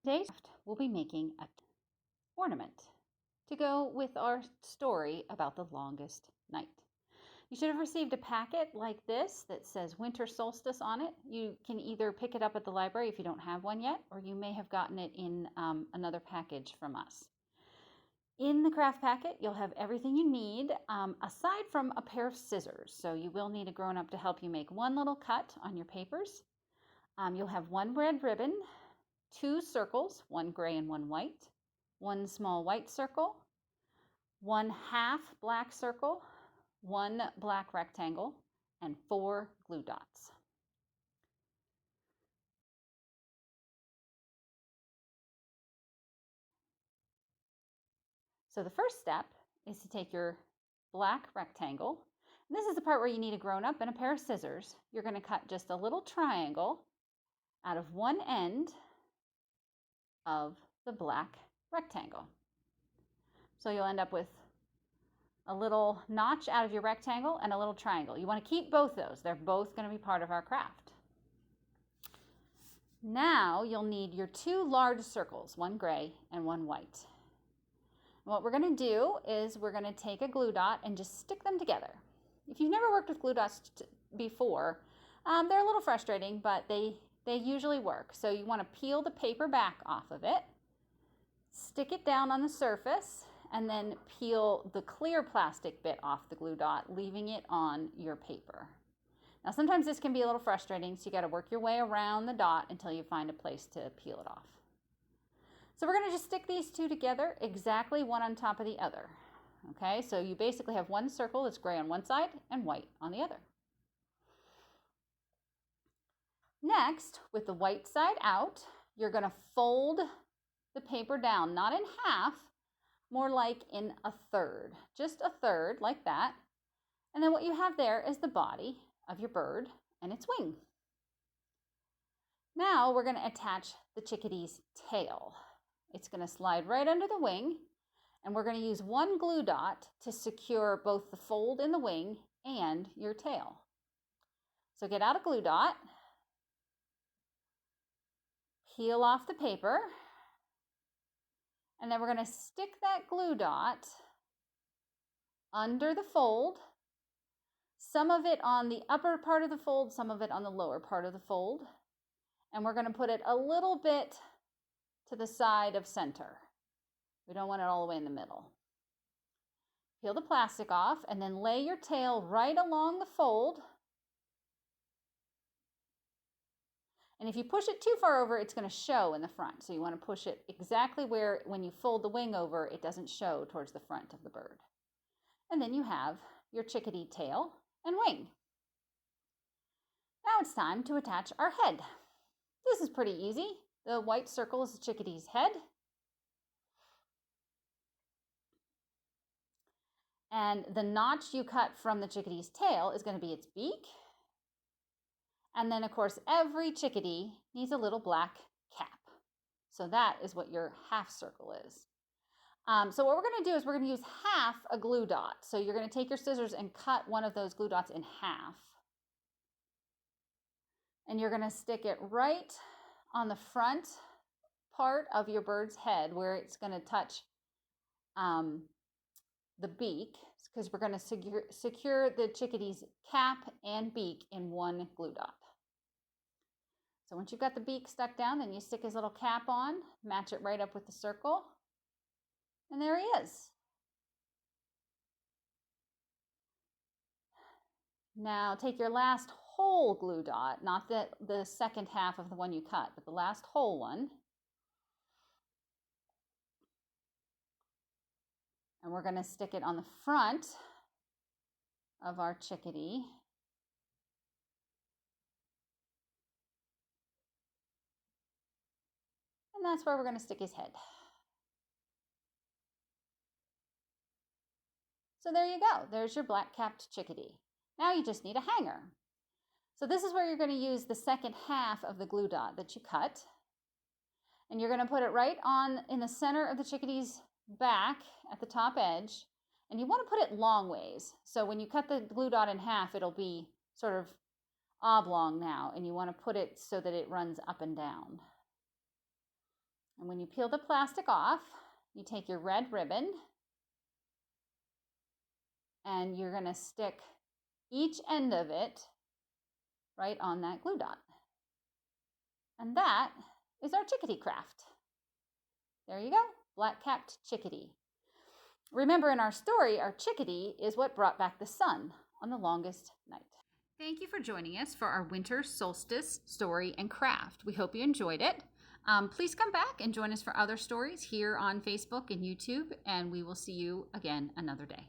Today's craft, we'll be making an ornament to go with our story about the longest night. You should have received a packet like this that says Winter Solstice on it. You can either pick it up at the library if you don't have one yet, or you may have gotten it in another package from us. In the craft packet, you'll have everything you need, aside from a pair of scissors. So you will need a grown-up to help you make one little cut on your papers. You'll have one red ribbon, 2 circles, one gray and one white, 1 small white circle, 1/2 black circle, 1 black rectangle, and 4 glue dots. So the first step is to take your black rectangle. And this is the part where you need a grown-up and a pair of scissors. You're going to cut just a little triangle out of one end of the black rectangle. So you'll end up with a little notch out of your rectangle and a little triangle. You want to keep both those. They're both going to be part of our craft. Now you'll need your 2 large circles, one gray and one white. And what we're going to do is we're going to take a glue dot and just stick them together. If you've never worked with glue dots before, they're a little frustrating, but they usually work. So you want to peel the paper back off of it, stick it down on the surface, and then peel the clear plastic bit off the glue dot, leaving it on your paper. Now sometimes this can be a little frustrating, so you got to work your way around the dot until you find a place to peel it off. So we're going to just stick these 2 together exactly one on top of the other. Okay, so you basically have one circle that's gray on one side and white on the other. Next, with the white side out, you're going to fold the paper down, not in half, more like in a third, just a third like that. And then what you have there is the body of your bird and its wing. Now we're going to attach the chickadee's tail. It's going to slide right under the wing, and we're going to use 1 glue dot to secure both the fold in the wing and your tail. So get out a glue dot, peel off the paper, and then we're going to stick that glue dot under the fold, some of it on the upper part of the fold, some of it on the lower part of the fold, and we're going to put it a little bit to the side of center. We don't want it all the way in the middle. Peel the plastic off and then lay your tail right along the fold. And if you push it too far over, it's going to show in the front. So you want to push it exactly where, when you fold the wing over, it doesn't show towards the front of the bird. And then you have your chickadee tail and wing. Now it's time to attach our head. This is pretty easy. The white circle is the chickadee's head. And the notch you cut from the chickadee's tail is going to be its beak. And then, of course, every chickadee needs a little black cap. So that is what your half circle is. So what we're going to do is we're going to use half a glue dot. So you're going to take your scissors and cut one of those glue dots in half. And you're going to stick it right on the front part of your bird's head where it's going to touch the beak, because we're going to secure the chickadee's cap and beak in 1 glue dot. So once you've got the beak stuck down, then you stick his little cap on, match it right up with the circle, and there he is. Now take your last whole glue dot, not the second half of the one you cut, but the last whole one. And we're going to stick it on the front of our chickadee. And that's where we're going to stick his head. So there you go. There's your black-capped chickadee. Now you just need a hanger. So this is where you're going to use the second half of the glue dot that you cut. And you're going to put it right on in the center of the chickadee's back at the top edge. And you want to put it long ways. So when you cut the glue dot in half, it'll be sort of oblong now. And you want to put it so that it runs up and down. And when you peel the plastic off, you take your red ribbon and you're going to stick each end of it right on that glue dot. And that is our chickadee craft. There you go, black-capped chickadee. Remember, in our story, our chickadee is what brought back the sun on the longest night. Thank you for joining us for our winter solstice story and craft. We hope you enjoyed it. Please come back and join us for other stories here on Facebook and YouTube, and we will see you again another day.